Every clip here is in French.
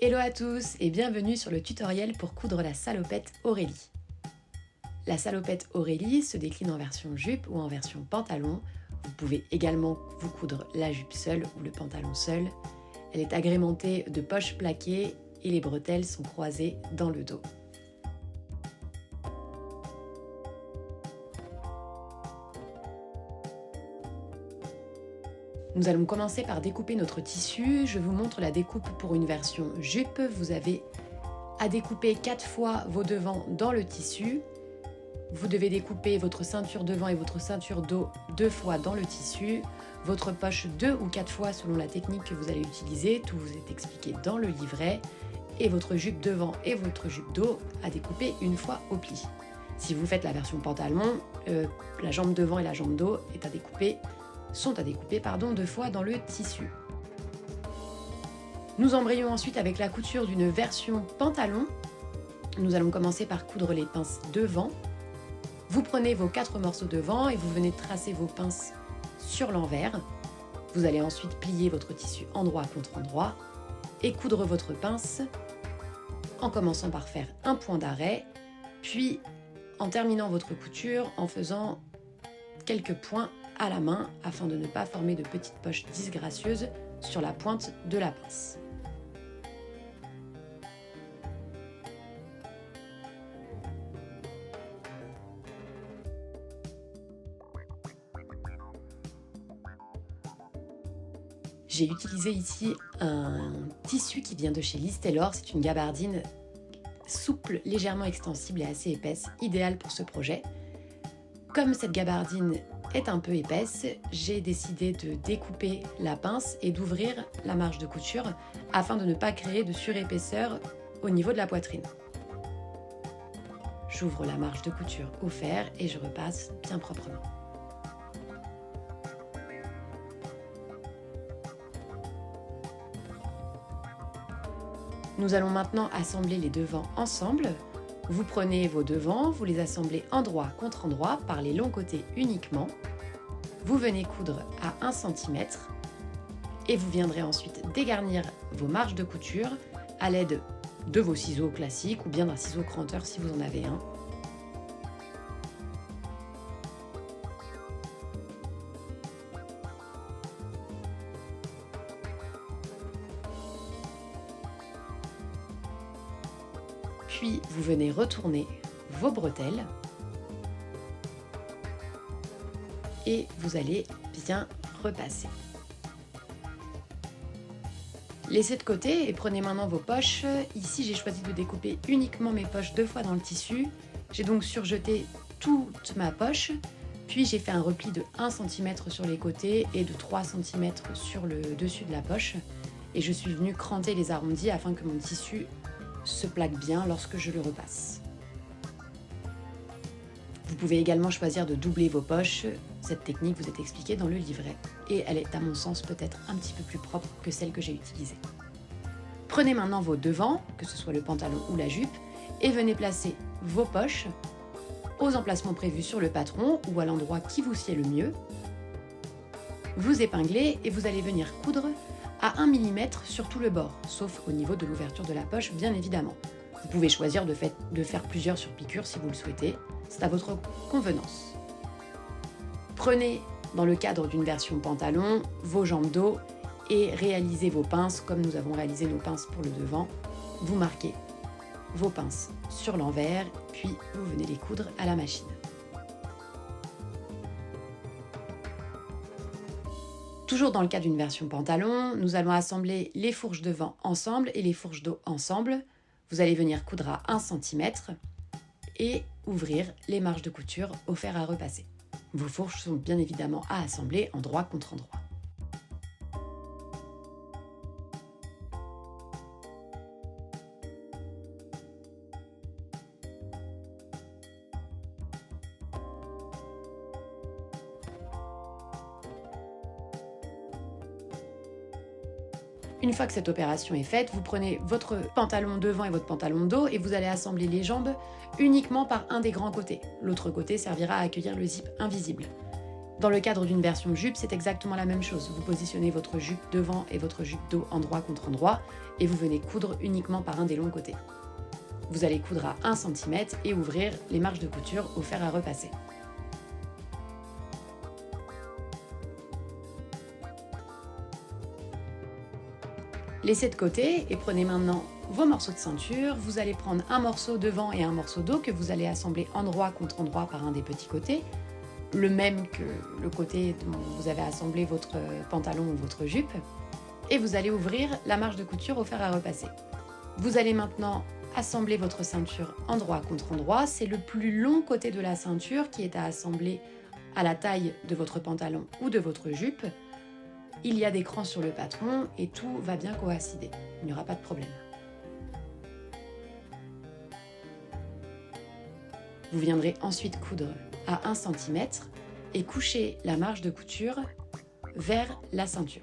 Hello à tous et bienvenue sur le tutoriel pour coudre la salopette Aurélie. La salopette Aurélie se décline en version jupe ou en version pantalon. Vous pouvez également vous coudre la jupe seule ou le pantalon seul. Elle est agrémentée de poches plaquées et les bretelles sont croisées dans le dos. Nous allons commencer par découper notre tissu. Je vous montre la découpe pour une version jupe. Vous avez à découper 4 fois vos devants dans le tissu. Vous devez découper votre ceinture devant et votre ceinture dos 2 fois dans le tissu. Votre poche 2 ou 4 fois selon la technique que vous allez utiliser. Tout vous est expliqué dans le livret. Et votre jupe devant et votre jupe dos à découper une fois au pli. Si vous faites la version pantalon, la jambe devant et la jambe dos sont à découper 2 fois dans le tissu. Nous embrayons ensuite avec la couture d'une version pantalon. Nous allons commencer par coudre les pinces devant. Vous prenez vos 4 morceaux devant et vous venez tracer vos pinces sur l'envers. Vous allez ensuite plier votre tissu endroit contre endroit et coudre votre pince en commençant par faire un point d'arrêt, puis en terminant votre couture en faisant quelques points à la main afin de ne pas former de petites poches disgracieuses sur la pointe de la pince. J'ai utilisé ici un tissu qui vient de chez Liz Taylor. C'est une gabardine souple, légèrement extensible et assez épaisse, idéale pour ce projet. Comme cette gabardine est un peu épaisse, j'ai décidé de découper la pince et d'ouvrir la marge de couture afin de ne pas créer de surépaisseur au niveau de la poitrine. J'ouvre la marge de couture au fer et je repasse bien proprement. Nous allons maintenant assembler les devants ensemble. Vous prenez vos devants, vous les assemblez endroit contre endroit par les longs côtés uniquement. Vous venez coudre à 1 cm et vous viendrez ensuite dégarnir vos marges de couture à l'aide de vos ciseaux classiques ou bien d'un ciseau cranteur si vous en avez un. Puis vous venez retourner vos bretelles et vous allez bien repasser. Laissez de côté et prenez maintenant vos poches. Ici j'ai choisi de découper uniquement mes poches 2 fois dans le tissu. J'ai donc surjeté toute ma poche, puis j'ai fait un repli de 1 cm sur les côtés et de 3 cm sur le dessus de la poche. Et je suis venue cranter les arrondis afin que mon tissu se plaque bien lorsque je le repasse. Vous pouvez également choisir de doubler vos poches. Cette technique vous est expliquée dans le livret et elle est à mon sens peut-être un petit peu plus propre que celle que j'ai utilisée. Prenez maintenant vos devants, que ce soit le pantalon ou la jupe, et venez placer vos poches aux emplacements prévus sur le patron ou à l'endroit qui vous sied le mieux. Vous épinglez et vous allez venir coudre à 1 mm sur tout le bord, sauf au niveau de l'ouverture de la poche, bien évidemment. Vous pouvez choisir de faire plusieurs sur piqûre si vous le souhaitez, c'est à votre convenance. Prenez, dans le cadre d'une version pantalon, vos jambes dos et réalisez vos pinces comme nous avons réalisé nos pinces pour le devant. Vous marquez vos pinces sur l'envers, puis vous venez les coudre à la machine. Toujours dans le cas d'une version pantalon, nous allons assembler les fourches devant ensemble et les fourches dos ensemble. Vous allez venir coudre à 1 cm et ouvrir les marges de couture au fer à repasser. Vos fourches sont bien évidemment à assembler endroit contre endroit. Une fois que cette opération est faite, vous prenez votre pantalon devant et votre pantalon dos et vous allez assembler les jambes uniquement par un des grands côtés. L'autre côté servira à accueillir le zip invisible. Dans le cadre d'une version jupe, c'est exactement la même chose. Vous positionnez votre jupe devant et votre jupe dos endroit contre endroit et vous venez coudre uniquement par un des longs côtés. Vous allez coudre à 1 cm et ouvrir les marges de couture au fer à repasser. Laissez de côté et prenez maintenant vos morceaux de ceinture. Vous allez prendre un morceau devant et un morceau dos que vous allez assembler endroit contre endroit par un des petits côtés, le même que le côté dont vous avez assemblé votre pantalon ou votre jupe, et vous allez ouvrir la marge de couture au fer à repasser. Vous allez maintenant assembler votre ceinture endroit contre endroit. C'est le plus long côté de la ceinture qui est à assembler à la taille de votre pantalon ou de votre jupe. Il y a des crans sur le patron et tout va bien coïncider. Il n'y aura pas de problème. Vous viendrez ensuite coudre à 1 cm et coucher la marge de couture vers la ceinture.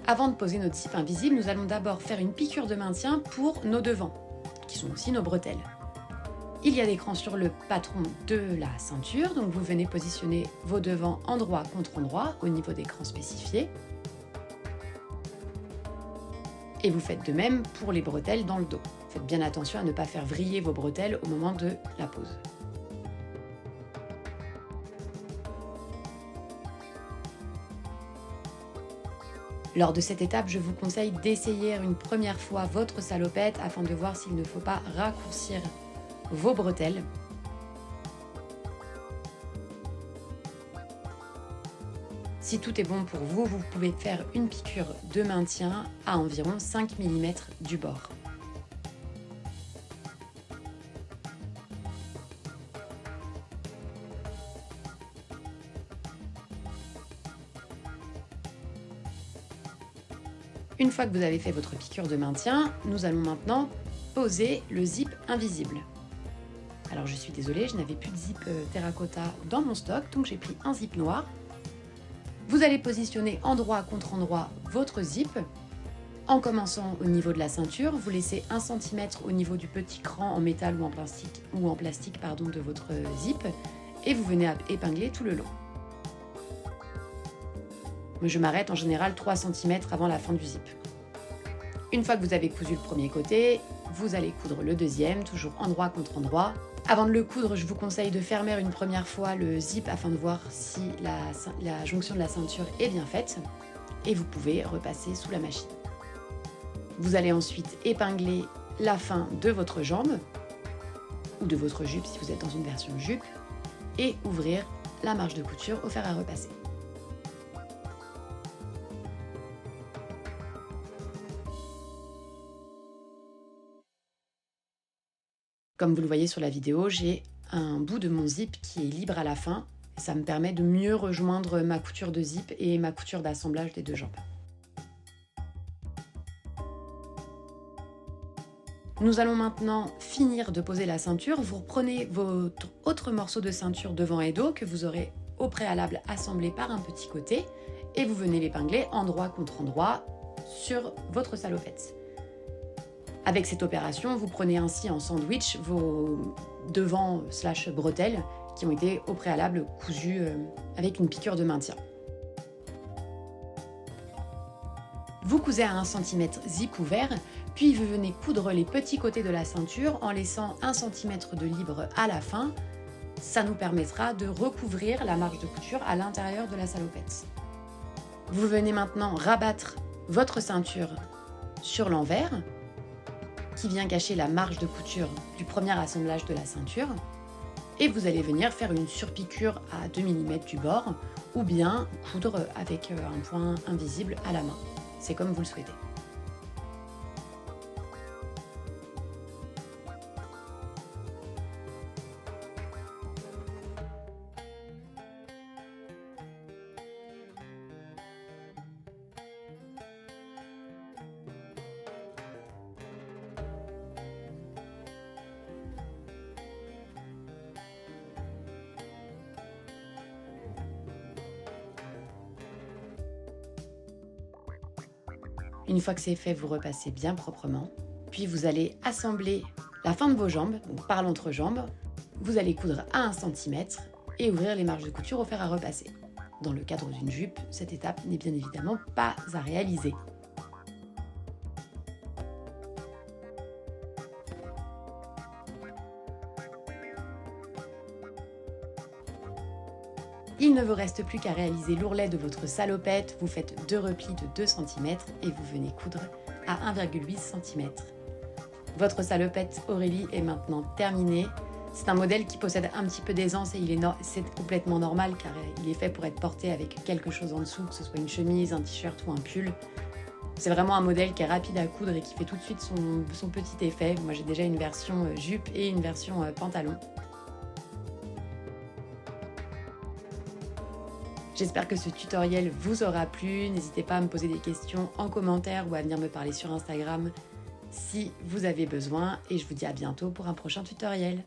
Avant de poser notre zip invisible, nous allons d'abord faire une piqûre de maintien pour nos devants, qui sont aussi nos bretelles. Il y a des crans sur le patron de la ceinture, donc vous venez positionner vos devants endroit contre endroit au niveau des crans spécifiés. Et vous faites de même pour les bretelles dans le dos. Faites bien attention à ne pas faire vriller vos bretelles au moment de la pose. Lors de cette étape, je vous conseille d'essayer une première fois votre salopette afin de voir s'il ne faut pas raccourcir vos bretelles. Si tout est bon pour vous, vous pouvez faire une piqûre de maintien à environ 5 mm du bord. Une fois que vous avez fait votre piqûre de maintien, nous allons maintenant poser le zip invisible. Alors je suis désolée, je n'avais plus de zip terracotta dans mon stock, donc j'ai pris un zip noir. Vous allez positionner endroit contre endroit votre zip. En commençant au niveau de la ceinture, vous laissez 1 cm au niveau du petit cran en métal ou en plastique de votre zip et vous venez épingler tout le long. Je m'arrête en général 3 cm avant la fin du zip. Une fois que vous avez cousu le premier côté, vous allez coudre le deuxième, toujours endroit contre endroit. Avant de le coudre, je vous conseille de fermer une première fois le zip afin de voir si la jonction de la ceinture est bien faite et vous pouvez repasser sous la machine. Vous allez ensuite épingler la fin de votre jambe ou de votre jupe si vous êtes dans une version jupe et ouvrir la marge de couture au fer à repasser. Comme vous le voyez sur la vidéo, j'ai un bout de mon zip qui est libre à la fin. Et ça me permet de mieux rejoindre ma couture de zip et ma couture d'assemblage des deux jambes. Nous allons maintenant finir de poser la ceinture. Vous reprenez votre autre morceau de ceinture devant et dos que vous aurez au préalable assemblé par un petit côté et vous venez l'épingler endroit contre endroit sur votre salopette. Avec cette opération, vous prenez ainsi en sandwich vos devants / bretelles qui ont été au préalable cousus avec une piqûre de maintien. Vous cousez à 1 cm zip ouvert, puis vous venez coudre les petits côtés de la ceinture en laissant 1 cm de libre à la fin. Ça nous permettra de recouvrir la marge de couture à l'intérieur de la salopette. Vous venez maintenant rabattre votre ceinture sur l'envers, qui vient cacher la marge de couture du premier assemblage de la ceinture, et vous allez venir faire une surpiqûre à 2 mm du bord ou bien coudre avec un point invisible à la main. C'est comme vous le souhaitez. Une fois que c'est fait, vous repassez bien proprement. Puis vous allez assembler la fin de vos jambes, donc par l'entrejambe. Vous allez coudre à 1 cm et ouvrir les marges de couture au fer à repasser. Dans le cadre d'une jupe, cette étape n'est bien évidemment pas à réaliser. Il ne vous reste plus qu'à réaliser l'ourlet de votre salopette. Vous faites 2 replis de 2 cm et vous venez coudre à 1,8 cm. Votre salopette Aurélie est maintenant terminée. C'est un modèle qui possède un petit peu d'aisance et c'est complètement normal car il est fait pour être porté avec quelque chose en dessous, que ce soit une chemise, un t-shirt ou un pull. C'est vraiment un modèle qui est rapide à coudre et qui fait tout de suite son petit effet. Moi j'ai déjà une version jupe et une version pantalon. J'espère que ce tutoriel vous aura plu. N'hésitez pas à me poser des questions en commentaire ou à venir me parler sur Instagram si vous avez besoin. Et je vous dis à bientôt pour un prochain tutoriel.